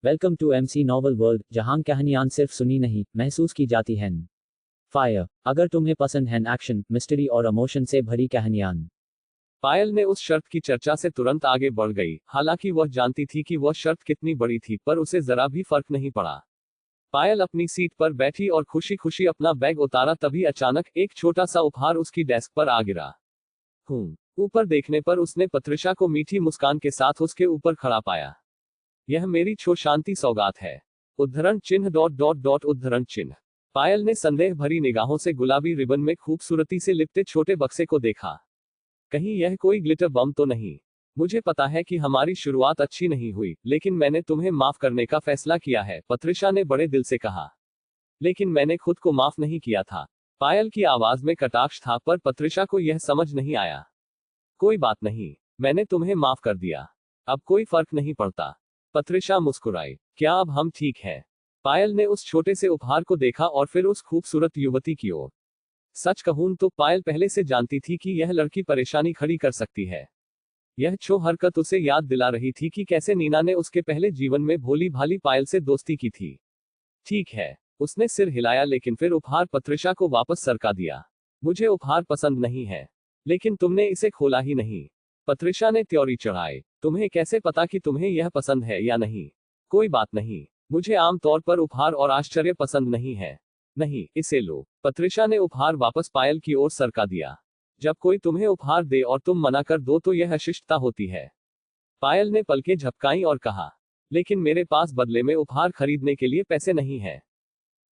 Welcome to MC novel world, जहां कहानियां सिर्फ सुनी नहीं महसूस की जाती हैं। फायर, अगर तुम्हें पसंद है एक्शन, मिस्ट्री और इमोशन से भरी कहानियां। पायल ने उस शर्त की चर्चा से तुरंत आगे बढ़ गई। हालांकि वह जानती थी कि वह शर्त कितनी बड़ी थी, पर उसे जरा भी फर्क नहीं पड़ा। पायल अपनी सीट पर बैठी और खुशी खुशी अपना बैग उतारा, तभी अचानक एक छोटा सा उपहार उसकी डेस्क पर आ गिरा। ऊपर देखने पर उसने पत्रिशा को मीठी मुस्कान के साथ उसके ऊपर खड़ा पाया। यह मेरी छो शांति सौगात है। उद्धरण चिन्ह डॉट डॉट डॉट उद्धरण चिन्ह। पायल ने संदेह भरी निगाहों से गुलाबी रिबन में खूबसूरती से लिपटे छोटे बक्से को देखा। कहीं यह कोई ग्लिटर बम तो नहीं? मुझे पता है कि हमारी शुरुआत अच्छी नहीं हुई, लेकिन मैंने तुम्हें माफ करने का फैसला किया है, पत्रिशा ने बड़े दिल से कहा। लेकिन मैंने खुद को माफ नहीं किया था। पायल की आवाज में कटाक्ष था, पर पत्रिशा को यह समझ नहीं आया। कोई बात नहीं, मैंने तुम्हें माफ कर दिया। अब कोई फर्क नहीं पड़ता। पत्रिशा मुस्कुराई। क्या अब हम ठीक हैं? पायल ने उस छोटे से उपहार को देखा और फिर उस खूबसूरत युवती की ओर। सच कहूं तो पायल पहले से जानती थी कि यह लड़की परेशानी खड़ी कर सकती है। यह छो हरकत उसे याद दिला रही थी कि कैसे नीना ने उसके पहले जीवन में भोली भाली पायल से दोस्ती की थी। ठीक है, उसने सिर हिलाया, लेकिन फिर उपहार पत्रिशा को वापस सरका दिया। मुझे उपहार पसंद नहीं है। लेकिन तुमने इसे खोला ही नहीं। पत्रिशा ने त्योरी चढ़ाई। तुम्हें कैसे पता कि तुम्हें यह पसंद है या नहीं? कोई बात नहीं, मुझे आमतौर पर उपहार और आश्चर्य पसंद नहीं है। नहीं, इसे लो। पत्रिशा ने उपहार वापस पायल की ओर सरका दिया। जब कोई तुम्हें उपहार दे और तुम मना कर दो तो यह अशिष्टता होती है। पायल ने पलकें झपकाई और कहा, लेकिन मेरे पास बदले में उपहार खरीदने के लिए पैसे नहीं है।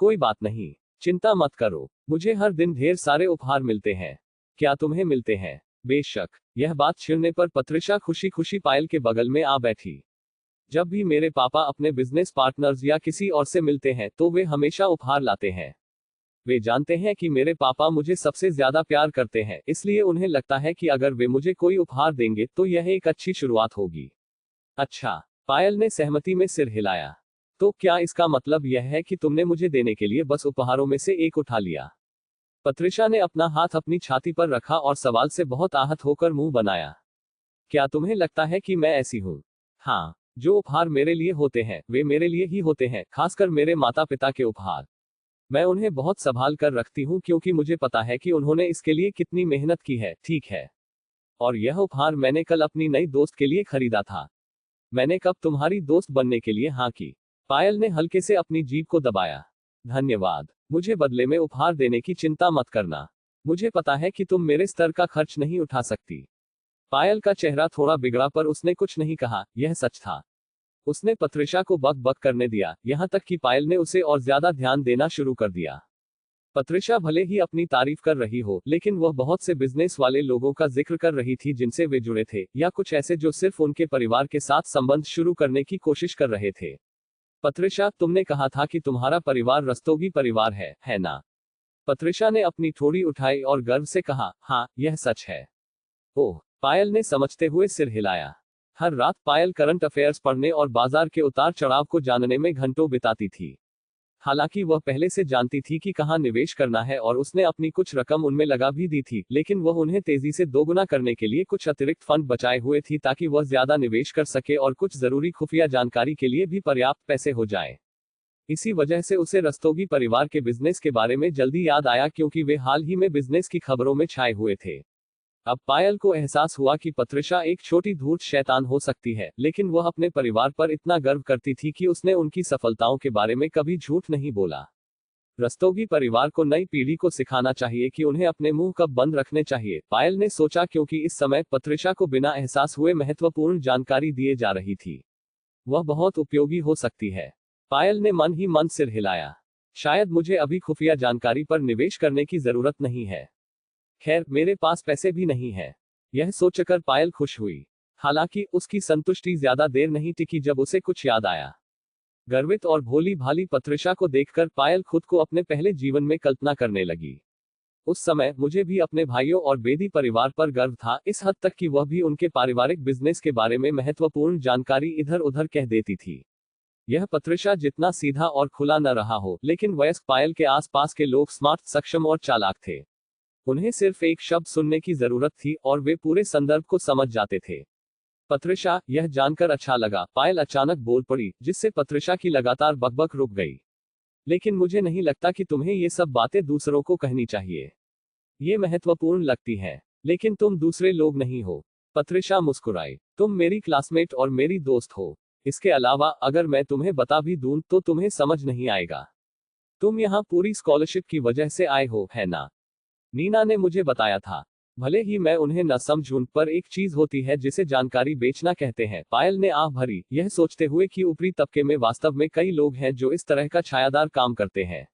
कोई बात नहीं, चिंता मत करो, मुझे हर दिन ढेर सारे उपहार मिलते हैं। क्या तुम्हें मिलते हैं? बेशक। यह बात छिड़ने पर पत्रिशा खुशी खुशी पायल के बगल में आ बैठी। जब भी मेरे पापा अपने बिजनेस पार्टनर्स या किसी और से मिलते हैं तो वे हमेशा उपहार लाते हैं। वे जानते हैं कि मेरे पापा मुझे सबसे ज्यादा प्यार करते हैं, इसलिए उन्हें लगता है कि अगर वे मुझे कोई उपहार देंगे तो यह एक अच्छी शुरुआत होगी। अच्छा, पायल ने सहमति में सिर हिलाया। तो क्या इसका मतलब यह है कि तुमने मुझे देने के लिए बस उपहारों में से एक उठा लिया? पत्रिशा ने अपना हाथ अपनी छाती पर रखा और सवाल से बहुत आहत होकर मुंह बनाया। क्या तुम्हें लगता है कि मैं ऐसी हूं? हाँ, जो उपहार मेरे लिए होते हैं वे मेरे लिए ही होते हैं, खासकर मेरे माता पिता के उपहार। मैं उन्हें बहुत संभाल कर रखती हूँ, क्योंकि मुझे पता है कि उन्होंने इसके लिए कितनी मेहनत की है, ठीक है? और यह उपहार मैंने कल अपनी नई दोस्त के लिए खरीदा था। मैंने कब तुम्हारी दोस्त बनने के लिए हाँ की? पायल ने हल्के से अपनी जीभ को दबाया। धन्यवाद। मुझे बदले में उपहार देने की चिंता मत करना। मुझे पता है कि तुम मेरे स्तर का खर्च नहीं उठा सकती। पायल का चेहरा थोड़ा बिगड़ा, पर उसने कुछ नहीं कहा। यह सच था। उसने पत्रिशा को बक बक करने दिया, यहां तक कि पायल ने उसे और ज्यादा ध्यान देना शुरू कर दिया। पत्रिशा भले ही अपनी तारीफ कर रही हो, लेकिन वह बहुत से बिजनेस वाले लोगों का जिक्र कर रही थी जिनसे वे जुड़े थे, या कुछ ऐसे जो सिर्फ उनके परिवार के साथ संबंध शुरू करने की कोशिश कर रहे थे। पत्रिशा, तुमने कहा था कि तुम्हारा परिवार रस्तोगी परिवार है ना? पत्रिशा ने अपनी थोड़ी उठाई और गर्व से कहा, हाँ, यह सच है। ओह, पायल ने समझते हुए सिर हिलाया। हर रात पायल करंट अफेयर्स पढ़ने और बाजार के उतार चढ़ाव को जानने में घंटों बिताती थी। हालांकि वह पहले से जानती थी कि कहां निवेश करना है और उसने अपनी कुछ रकम उनमें लगा भी दी थी, लेकिन वह उन्हें तेजी से दोगुना करने के लिए कुछ अतिरिक्त फंड बचाए हुए थी, ताकि वह ज्यादा निवेश कर सके और कुछ जरूरी खुफिया जानकारी के लिए भी पर्याप्त पैसे हो जाए। इसी वजह से उसे रस्तोगी परिवार के बिजनेस के बारे में जल्दी याद आया, क्योंकि वे हाल ही में बिजनेस की खबरों में छाए हुए थे। अब पायल को एहसास हुआ कि पत्रिशा एक छोटी धूर्त शैतान हो सकती है, लेकिन वह अपने परिवार पर इतना गर्व करती थी कि उसने उनकी सफलताओं के बारे में कभी झूठ नहीं बोला। रस्तोगी परिवार को नई पीढ़ी को सिखाना चाहिए कि उन्हें अपने मुंह कब बंद रखने चाहिए, पायल ने सोचा, क्योंकि इस समय पत्रिशा को बिना एहसास हुए महत्वपूर्ण जानकारी दिए जा रही थी। वह बहुत उपयोगी हो सकती है। पायल ने मन ही मन सिर हिलाया। शायद मुझे अभी खुफिया जानकारी पर निवेश करने की जरूरत नहीं है। खैर, मेरे पास पैसे भी नहीं है। यह सोचकर पायल खुश हुई। हालांकि उसकी संतुष्टि ज्यादा देर नहीं टिकी जब उसे कुछ याद आया। गर्वित और भोली भाली पत्रिशा को देखकर पायल खुद को अपने पहले जीवन में कल्पना करने लगी। उस समय मुझे भी अपने भाइयों और बेदी परिवार पर गर्व था, इस हद तक कि वह भी उनके पारिवारिक बिजनेस के बारे में महत्वपूर्ण जानकारी इधर उधर कह देती थी। यह पत्रिशा जितना सीधा और खुला न रहा हो, लेकिन वयस्क पायल के आसपास के लोग स्मार्ट, सक्षम और चालाक थे। उन्हें सिर्फ एक शब्द सुनने की जरूरत थी और वे पूरे संदर्भ को समझ जाते थे। पत्रिशा, यह जानकर अच्छा लगा, पायल अचानक बोल पड़ी, जिससे पत्रिशा की लगातार बकबक रुक गई। लेकिन मुझे नहीं लगता कि तुम्हें ये सब बातें दूसरों को कहनी चाहिए। ये महत्वपूर्ण लगती हैं, लेकिन तुम दूसरे लोग नहीं हो। पत्रिशा मुस्कुराई। तुम मेरी क्लासमेट और मेरी दोस्त हो। इसके अलावा अगर मैं तुम्हें बता भी दूं तो तुम्हें समझ नहीं आएगा। तुम यहाँ पूरी स्कॉलरशिप की वजह से आए हो, है ना? नीना ने मुझे बताया था। भले ही मैं उन्हें न समझूं, पर एक चीज होती है जिसे जानकारी बेचना कहते हैं। पायल ने आह भरी, यह सोचते हुए कि ऊपरी तबके में वास्तव में कई लोग हैं जो इस तरह का छायादार काम करते हैं।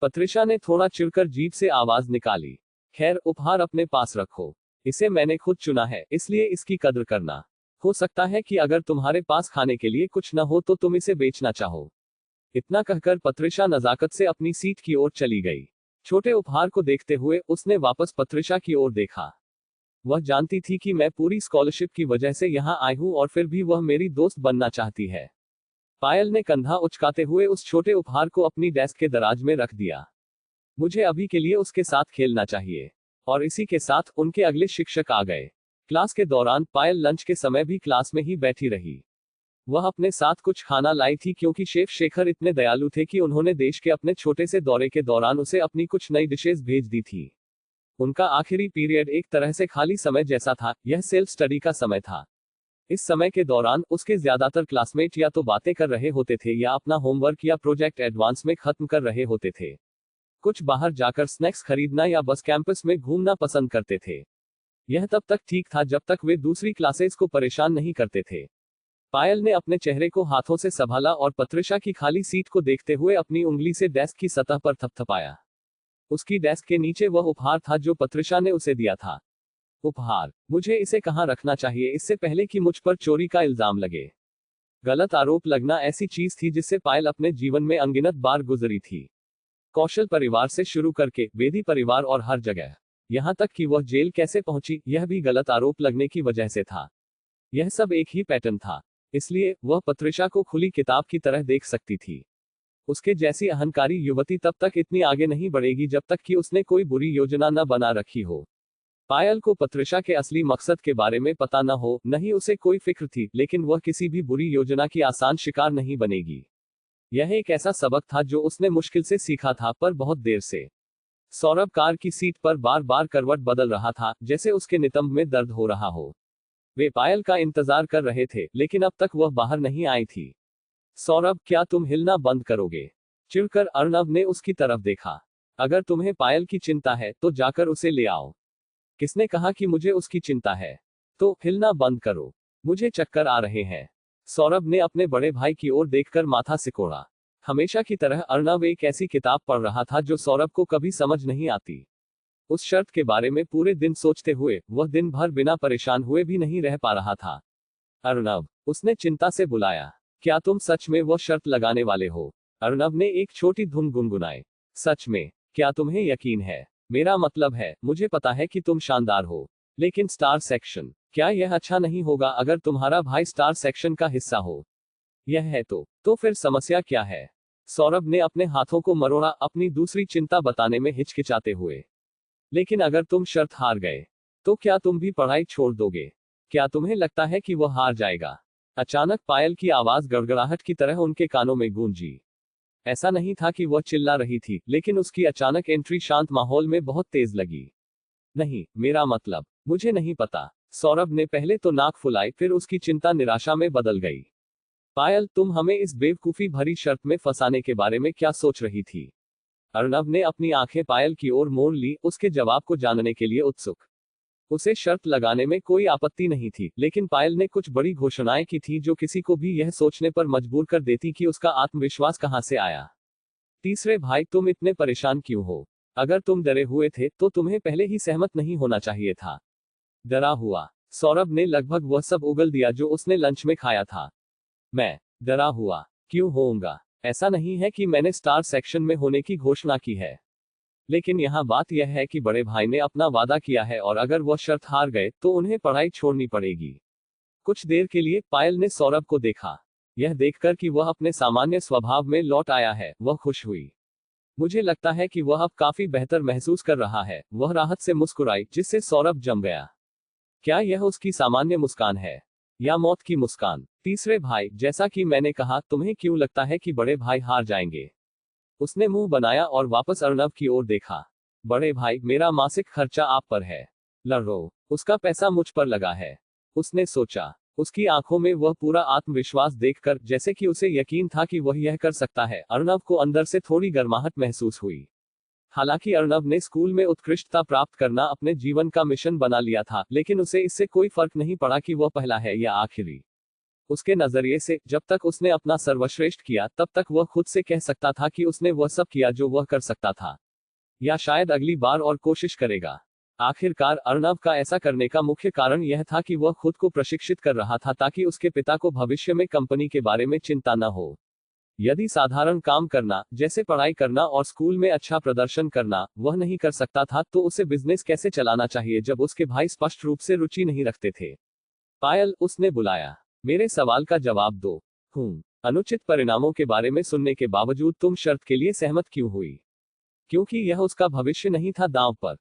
पत्रिशा ने थोड़ा चिढ़कर जीभ से आवाज निकाली। खैर, उपहार अपने पास रखो। इसे मैंने खुद चुना है, इसलिए इसकी कद्र करना। हो सकता है कि अगर तुम्हारे पास खाने के लिए कुछ न हो तो तुम इसे बेचना चाहो। इतना कहकर पत्रिशा नजाकत से अपनी सीट की ओर चली गई। छोटे उपहार को देखते हुए उसने वापस पत्रिशा की ओर देखा। वह जानती थी कि मैं पूरी स्कॉलरशिप की वजह से यहाँ आई हूँ और फिर भी वह मेरी दोस्त बनना चाहती है। पायल ने कंधा उचकाते हुए उस छोटे उपहार को अपनी डेस्क के दराज में रख दिया। मुझे अभी के लिए उसके साथ खेलना चाहिए। और इसी के साथ उनके अगले शिक्षक आ गए। क्लास के दौरान पायल लंच के समय भी क्लास में ही बैठी रही। वह अपने साथ कुछ खाना लाई थी क्योंकि शेफ शेखर इतने दयालु थे कि उन्होंने देश के अपने छोटे से दौरे के दौरान उसे अपनी कुछ नई डिशेस भेज दी थी। उनका आखिरी पीरियड एक तरह से खाली समय जैसा था, यह सेल्फ स्टडी का समय था। इस समय के दौरान उसके ज्यादातर क्लासमेट या तो बातें कर रहे होते थे या अपना होमवर्क या प्रोजेक्ट एडवांस में खत्म कर रहे होते थे। कुछ बाहर जाकर स्नैक्स खरीदना या बस कैंपस में घूमना पसंद करते थे। यह तब तक ठीक था जब तक वे दूसरी क्लासेस को परेशान नहीं करते थे। पायल ने अपने चेहरे को हाथों से संभाला और पत्रिशा की खाली सीट को देखते हुए अपनी उंगली से डेस्क की सतह पर थपथपाया। उसकी डेस्क के नीचे वह उपहार था जो पत्रिशा ने उसे दिया था। उपहार? मुझे इसे कहाँ रखना चाहिए इससे पहले कि मुझ पर चोरी का इल्जाम लगे? गलत आरोप लगना ऐसी चीज थी जिससे पायल अपने जीवन में अनगिनत बार गुजरी थी। कौशल परिवार से शुरू करके बेदी परिवार और हर जगह, यहाँ तक कि वह जेल कैसे पहुंची यह भी गलत आरोप लगने की वजह से था। यह सब एक ही पैटर्न था। इसलिए वह पत्रिशा को खुली किताब की तरह देख सकती थी। उसके जैसी अहंकारी युवती तब तक इतनी आगे नहीं बढ़ेगी जब तक कि उसने कोई बुरी योजना न बना रखी हो। पायल को पत्रिशा के असली मकसद के बारे में पता न हो, नहीं उसे कोई फिक्र थी, लेकिन वह किसी भी बुरी योजना की आसान शिकार नहीं बनेगी। यह एक ऐसा सबक था जो उसने मुश्किल से सीखा था, पर बहुत देर से। सौरभ कार की सीट पर बार बार करवट बदल रहा था, जैसे उसके नितंब में दर्द हो रहा हो। वे पायल का इंतजार कर रहे थे, लेकिन अब तक वह बाहर नहीं आई थी। सौरभ, क्या तुम हिलना बंद करोगे? चिढ़कर अर्णव ने उसकी तरफ देखा। अगर तुम्हें पायल की चिंता है तो जाकर उसे ले आओ। किसने कहा कि मुझे उसकी चिंता है? तो हिलना बंद करो। मुझे चक्कर आ रहे हैं। सौरभ ने अपने बड़े भाई की ओर देखकर माथा सिकोड़ा। हमेशा की तरह अर्णव एक ऐसी किताब पढ़ रहा था जो सौरभ को कभी समझ नहीं आती। उस शर्त के बारे में पूरे दिन सोचते हुए वह दिन भर बिना परेशान हुए भी नहीं रह पा रहा था। अर्णव, उसने चिंता से बुलाया। क्या तुम सच में वो शर्त लगाने वाले हो? अर्णव ने एक छोटी धुन गुनगुनाई। सच में? क्या तुम्हें यकीन है? मेरा मतलब है, मुझे पता है कि तुम शानदार हो, लेकिन स्टार सेक्शन, क्या यह अच्छा नहीं होगा अगर तुम्हारा भाई स्टार सेक्शन का हिस्सा हो? यह है तो फिर समस्या क्या है? सौरभ ने अपने हाथों को मरोड़ा, अपनी दूसरी चिंता बताने में हिचकिचाते हुए। लेकिन अगर तुम शर्त हार गए, तो क्या तुम भी पढ़ाई छोड़ दोगे? क्या तुम्हें लगता है कि वह हार जाएगा? अचानक पायल की आवाज गड़गड़ाहट की तरह उनके कानों में गूंजी। ऐसा नहीं था कि वह चिल्ला रही थी, लेकिन उसकी अचानक एंट्री शांत माहौल में बहुत तेज लगी। नहीं, मेरा मतलब, मुझे नहीं पता। सौरभ ने पहले तो नाक फुलाई, फिर उसकी चिंता निराशा में बदल गई। पायल, तुम हमें इस बेवकूफी भरी शर्त में फंसाने के बारे में क्या सोच रही थी? अर्णव ने अपनी आंखें पायल की ओर मोड़ ली, उसके जवाब को जानने के लिए उत्सुक। उसे शर्त लगाने में कोई आपत्ति नहीं थी, लेकिन पायल ने कुछ बड़ी घोषणाएं की थी जो किसी को भी यह सोचने पर मजबूर कर देती कि उसका आत्मविश्वास कहां से आया। तीसरे भाई, तुम इतने परेशान क्यों हो? अगर तुम डरे हुए थे तो तुम्हें पहले ही सहमत नहीं होना चाहिए था। डरा हुआ? सौरभ ने लगभग वह सब उगल दिया जो उसने लंच में खाया था। मैं डरा हुआ क्यों होऊंगा? ऐसा नहीं है कि मैंने स्टार सेक्शन में होने की घोषणा की है, लेकिन यहाँ बात यह है कि बड़े भाई ने अपना वादा किया है और अगर वह शर्त हार गए तो उन्हें पढ़ाई छोड़नी पड़ेगी। कुछ देर के लिए पायल ने सौरभ को देखा। यह देखकर कि वह अपने सामान्य स्वभाव में लौट आया है, वह खुश हुई। मुझे लगता है कि वह अब काफी बेहतर महसूस कर रहा है, वह राहत से मुस्कुराई, जिससे सौरभ जम गया। क्या यह उसकी सामान्य मुस्कान है? या मौत की मुस्कान। तीसरे भाई, जैसा कि मैंने कहा, तुम्हें क्यों लगता है कि बड़े भाई हार जाएंगे? उसने मुंह बनाया और वापस अर्नब की ओर देखा। बड़े भाई, मेरा मासिक खर्चा आप पर है। लड़ो, उसका पैसा मुझ पर लगा है। उसने सोचा। उसकी आंखों में वह पूरा आत्मविश्वास देखकर, जैसे कि उसे यकीन था कि वह यह कर सकता है, अर्नब को अंदर से थोड़ी गर्माहट महसूस हुई। हालांकि अर्नब ने स्कूल में उत्कृष्टता प्राप्त करना अपने जीवन का मिशन बना लिया था, लेकिन उसे इससे कोई फर्क नहीं पड़ा कि वह पहला है या आखिरी। उसके नजरिए से, जब तक उसने अपना सर्वश्रेष्ठ किया, तब तक वह खुद से कह सकता था कि उसने वह सब किया जो वह कर सकता था। या शायद अगली बार और कोशिश करेगा। आखिरकार अर्नब का ऐसा करने का मुख्य कारण यह था कि वह खुद को प्रशिक्षित कर रहा था ताकि उसके पिता को भविष्य में कंपनी के बारे में चिंता न हो। यदि साधारण काम करना, जैसे पढ़ाई करना और स्कूल में अच्छा प्रदर्शन करना, वह नहीं कर सकता था, तो उसे बिजनेस कैसे चलाना चाहिए जब उसके भाई स्पष्ट रूप से रुचि नहीं रखते थे? पायल, उसने बुलाया। मेरे सवाल का जवाब दो। अनुचित परिणामों के बारे में सुनने के बावजूद तुम शर्त के लिए सहमत क्यों हुई? क्योंकि यह उसका भविष्य नहीं था दांव पर।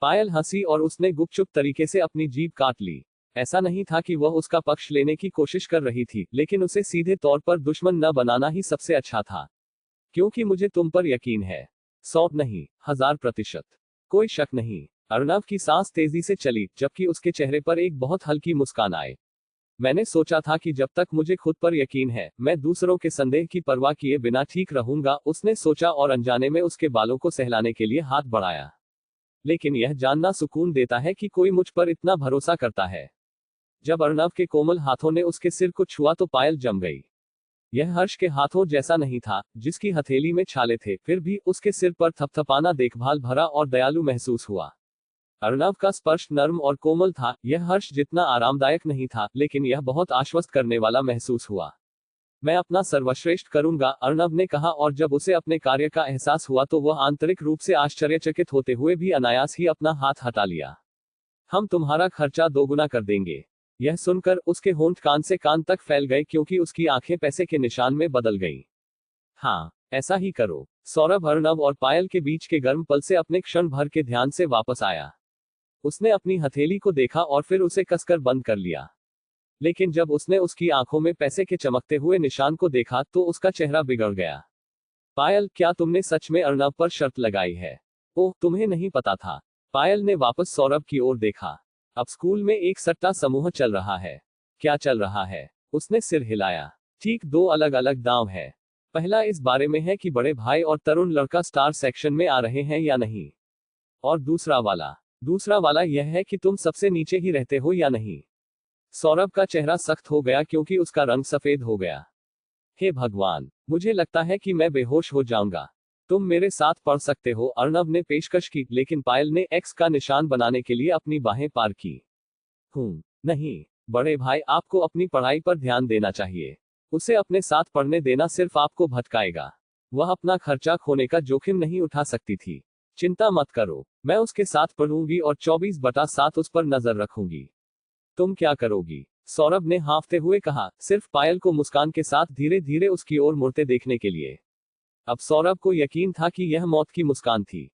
पायल हंसी और उसने गुपचुप तरीके से अपनी जीभ काट ली। ऐसा नहीं था कि वह उसका पक्ष लेने की कोशिश कर रही थी, लेकिन उसे सीधे तौर पर दुश्मन न बनाना ही सबसे अच्छा था। क्योंकि मुझे तुम पर यकीन है। 100 नहीं, 1000%। कोई शक नहीं। अर्नब की सांस तेजी से चली, जबकि उसके चेहरे पर एक बहुत हल्की मुस्कान आई। मैंने सोचा था कि जब तक मुझे खुद पर यकीन है, मैं दूसरों के संदेह की परवाह किए बिना ठीक रहूंगा, उसने सोचा और अनजाने में उसके बालों को सहलाने के लिए हाथ बढ़ाया। लेकिन यह जानना सुकून देता है कि कोई मुझ पर इतना भरोसा करता है। जब अर्नब के कोमल हाथों ने उसके सिर को छुआ तो पायल जम गई। यह हर्ष के हाथों जैसा नहीं था, जिसकी हथेली में छाले थे, फिर भी उसके सिर पर थपथपाना देखभाल भरा और दयालु महसूस हुआ। अर्नब का स्पर्श नर्म और कोमल था। यह हर्ष जितना आरामदायक नहीं था, लेकिन यह बहुत आश्वस्त करने वाला महसूस हुआ। मैं अपना सर्वश्रेष्ठ करूंगा, अर्नब ने कहा, और जब उसे अपने कार्य का एहसास हुआ तो वह आंतरिक रूप से आश्चर्यचकित होते हुए भी अनायास ही अपना हाथ हटा लिया। हम तुम्हारा खर्चा दोगुना कर देंगे। यह सुनकर उसके होंठ कान से कान तक फैल गए, क्योंकि उसकी आंखें पैसे के निशान में बदल गईं। हाँ, ऐसा ही करो। सौरभ अर्नब और पायल के बीच के गर्म पल से अपने क्षण भर के ध्यान से वापस आया। उसने अपनी हथेली को देखा और फिर उसे कसकर बंद कर लिया। लेकिन जब उसने उसकी आंखों में पैसे के चमकते हुए निशान को देखा तो उसका चेहरा बिगड़ गया। पायल, क्या तुमने सच में अर्नब पर शर्त लगाई है? ओह, तुम्हें नहीं पता था। पायल ने वापस सौरभ की ओर देखा। अब स्कूल में एक सट्टा समूह चल रहा है। क्या चल रहा है? उसने सिर हिलाया। ठीक 2 अलग अलग दांव है। पहला इस बारे में है कि बड़े भाई और तरुण लड़का स्टार सेक्शन में आ रहे हैं या नहीं। और दूसरा वाला यह है कि तुम सबसे नीचे ही रहते हो या नहीं। सौरभ का चेहरा सख्त हो गया क्योंकि उसका रंग सफेद हो गया। हे भगवान, मुझे लगता है कि मैं बेहोश हो जाऊंगा। तुम मेरे साथ पढ़ सकते हो, अर्नब ने पेशकश की, लेकिन पायल ने एक्स का निशान बनाने के लिए अपनी बाहें पार की। नहीं, बड़े भाई, आपको अपनी पढ़ाई पर ध्यान देना चाहिए। उसे अपने साथ पढ़ने देना सिर्फ आपको भटकाएगा। वह अपना खर्चा खोने का जोखिम नहीं उठा सकती थी। चिंता मत करो, मैं उसके साथ पढ़ूंगी और 24/7 उस पर नजर रखूंगी। तुम क्या करोगी? सौरभ ने हाँफते हुए कहा, सिर्फ पायल को मुस्कान के साथ धीरे धीरे उसकी ओर मुड़ते देखने के लिए। अब सौरभ को यकीन था कि यह मौत की मुस्कान थी।